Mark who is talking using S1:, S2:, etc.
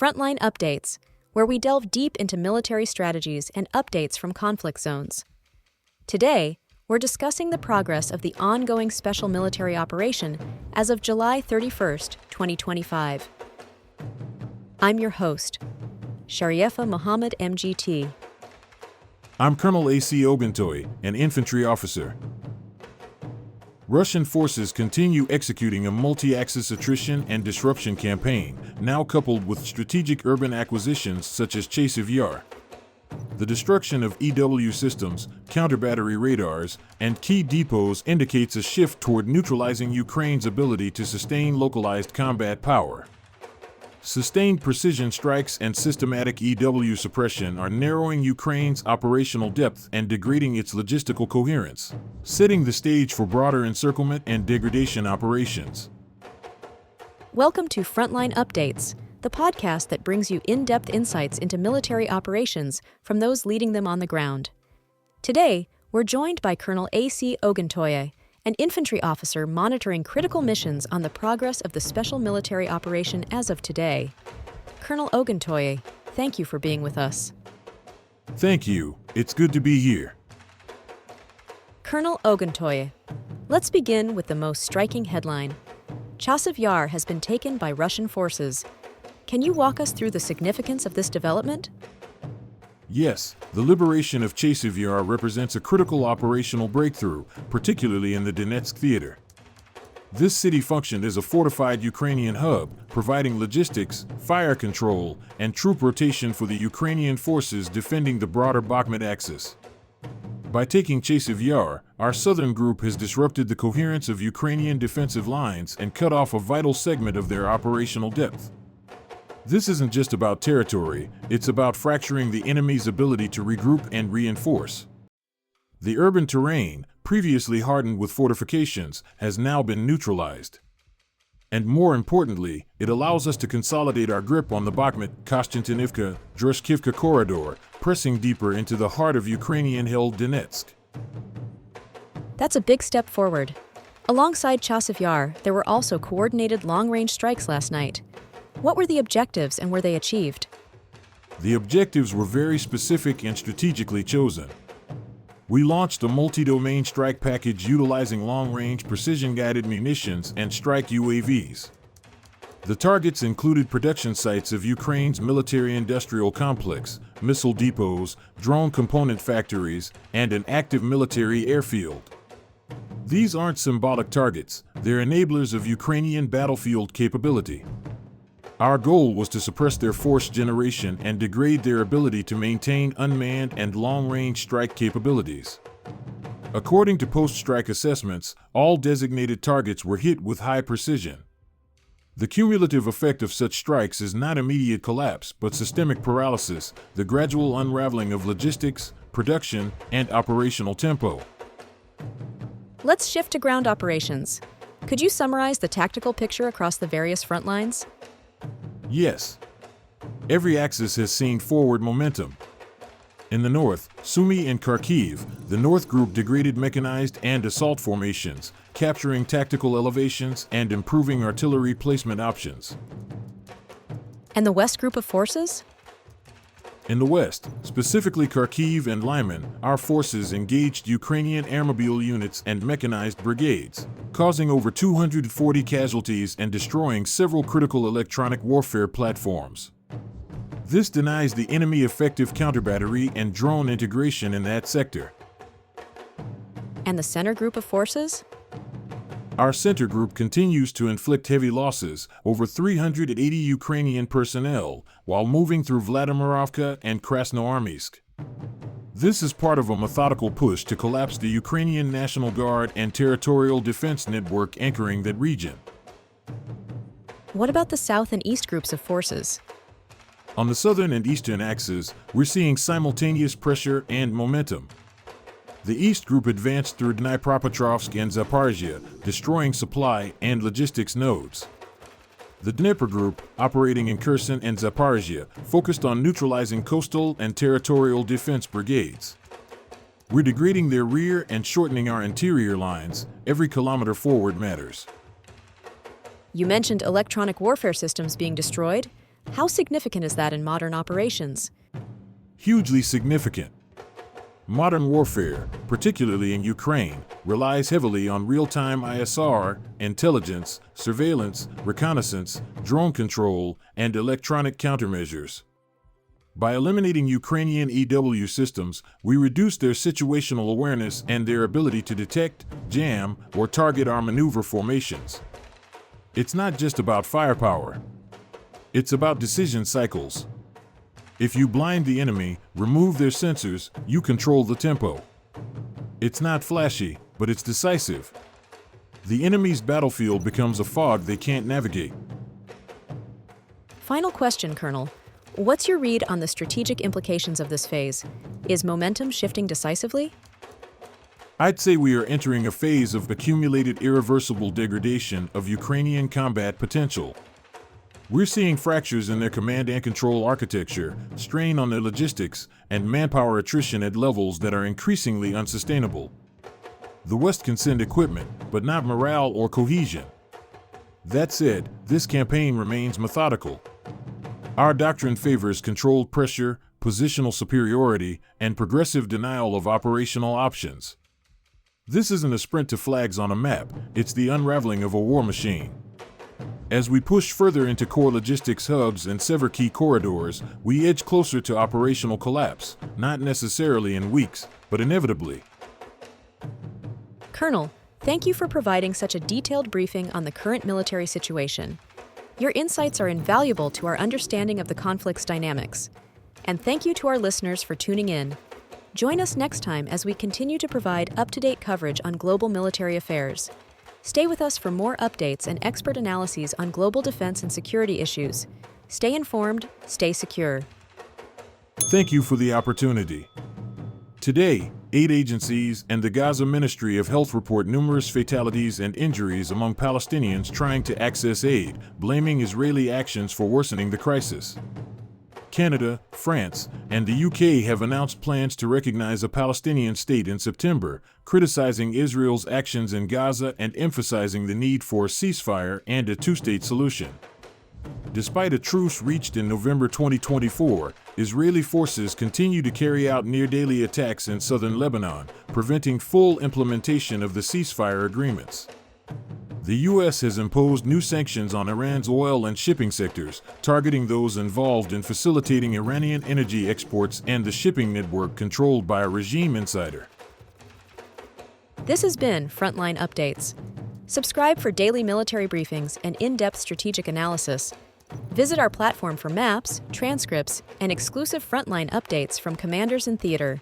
S1: Frontline Updates, where we delve deep into military strategies and updates from conflict zones. Today, we're discussing the progress of the ongoing special military operation as of July 31st, 2025. I'm your host, Shariefa Mohammed MGT.
S2: I'm Colonel A.C. Oguntoye, an infantry officer. Russian forces continue executing a multi-axis attrition and disruption campaign, now coupled with strategic urban acquisitions such as Chasiv Yar. The destruction of EW systems, counter-battery radars, and key depots indicates a shift toward neutralizing Ukraine's ability to sustain localized combat power. Sustained precision strikes and systematic EW suppression are narrowing Ukraine's operational depth and degrading its logistical coherence, setting the stage for broader encirclement and degradation operations.
S1: Welcome to Frontline Updates, the podcast that brings you in-depth insights into military operations from those leading them on the ground. Today, we're joined by Colonel A.C. Oguntoye, an infantry officer monitoring critical missions on the progress of the special military operation as of today. Colonel Oguntoye, thank you for being with us.
S2: Thank you. It's good to be here.
S1: Colonel Oguntoye, let's begin with the most striking headline. Chasiv Yar has been taken by Russian forces. Can you walk us through the significance of this development?
S2: Yes, the liberation of Chasiv Yar represents a critical operational breakthrough, particularly in the Donetsk theater. This city functioned as a fortified Ukrainian hub, providing logistics, fire control, and troop rotation for the Ukrainian forces defending the broader Bakhmut axis. By taking Chasiv Yar, our southern group has disrupted the coherence of Ukrainian defensive lines and cut off a vital segment of their operational depth. This isn't just about territory, it's about fracturing the enemy's ability to regroup and reinforce. The urban terrain, previously hardened with fortifications, has now been neutralized. And more importantly, it allows us to consolidate our grip on the Bakhmut-Kostiantynivka-Druzhkivka corridor, pressing deeper into the heart of Ukrainian-held Donetsk.
S1: That's a big step forward. Alongside Chasiv Yar, there were also coordinated long-range strikes last night. What were the objectives and were they achieved?
S2: The objectives were very specific and strategically chosen. We launched a multi-domain strike package utilizing long-range precision-guided munitions and strike UAVs. The targets included production sites of Ukraine's military-industrial complex, missile depots, drone component factories, and an active military airfield. These aren't symbolic targets, they're enablers of Ukrainian battlefield capability. Our goal was to suppress their force generation and degrade their ability to maintain unmanned and long-range strike capabilities. According to post-strike assessments, all designated targets were hit with high precision. The cumulative effect of such strikes is not immediate collapse, but systemic paralysis, the gradual unraveling of logistics, production, and operational tempo.
S1: Let's shift to ground operations. Could you summarize the tactical picture across the various front lines?
S2: Yes. Every axis has seen forward momentum. In the north, Sumy and Kharkiv, the North Group degraded mechanized and assault formations, capturing tactical elevations and improving artillery placement options.
S1: And the West Group of forces?
S2: In the west, specifically Kharkiv and Lyman, our forces engaged Ukrainian airmobile units and mechanized brigades, causing over 240 casualties and destroying several critical electronic warfare platforms. This denies the enemy effective counter-battery and drone integration in that sector.
S1: And the center group of forces?
S2: Our center group continues to inflict heavy losses, over 380 Ukrainian personnel, while moving through Vladimirovka and Krasnoarmysk. This is part of a methodical push to collapse the Ukrainian National Guard and territorial defense network anchoring that region.
S1: What about the south and east groups of forces?
S2: On the southern and eastern axes, we're seeing simultaneous pressure and momentum. The East Group advanced through Dnipropetrovsk and Zaporizhia, destroying supply and logistics nodes. The Dnieper Group, operating in Kherson and Zaporizhia, focused on neutralizing coastal and territorial defense brigades. We're degrading their rear and shortening our interior lines. Every kilometer forward matters.
S1: You mentioned electronic warfare systems being destroyed. How significant is that in modern operations?
S2: Hugely significant. Modern warfare, particularly in Ukraine, relies heavily on real-time ISR, intelligence, surveillance, reconnaissance, drone control, and electronic countermeasures. By eliminating Ukrainian EW systems, we reduce their situational awareness and their ability to detect, jam, or target our maneuver formations. It's not just about firepower. It's about decision cycles. If you blind the enemy, remove their sensors, you control the tempo. It's not flashy, but it's decisive. The enemy's battlefield becomes a fog they can't navigate.
S1: Final question, Colonel. What's your read on the strategic implications of this phase? Is momentum shifting decisively?
S2: I'd say we are entering a phase of accumulated irreversible degradation of Ukrainian combat potential. We're seeing fractures in their command and control architecture, strain on their logistics, and manpower attrition at levels that are increasingly unsustainable. The West can send equipment, but not morale or cohesion. That said, this campaign remains methodical. Our doctrine favors controlled pressure, positional superiority, and progressive denial of operational options. This isn't a sprint to flags on a map, it's the unraveling of a war machine. As we push further into core logistics hubs and sever key corridors, we edge closer to operational collapse, not necessarily in weeks, but inevitably.
S1: Colonel, thank you for providing such a detailed briefing on the current military situation. Your insights are invaluable to our understanding of the conflict's dynamics. And thank you to our listeners for tuning in. Join us next time as we continue to provide up-to-date coverage on global military affairs. Stay with us for more updates and expert analyses on global defense and security issues. Stay informed, stay secure.
S2: Thank you for the opportunity. Today, 8 agencies and the Gaza Ministry of Health report numerous fatalities and injuries among Palestinians trying to access aid, blaming Israeli actions for worsening the crisis. Canada, France, and the UK have announced plans to recognize a Palestinian state in September, criticizing Israel's actions in Gaza and emphasizing the need for a ceasefire and a two-state solution. Despite a truce reached in November 2024, Israeli forces continue to carry out near-daily attacks in southern Lebanon, preventing full implementation of the ceasefire agreements. The U.S. has imposed new sanctions on Iran's oil and shipping sectors, targeting those involved in facilitating Iranian energy exports and the shipping network controlled by a regime insider.
S1: This has been Frontline Updates. Subscribe for daily military briefings and in-depth strategic analysis. Visit our platform for maps, transcripts, and exclusive Frontline updates from commanders in theater.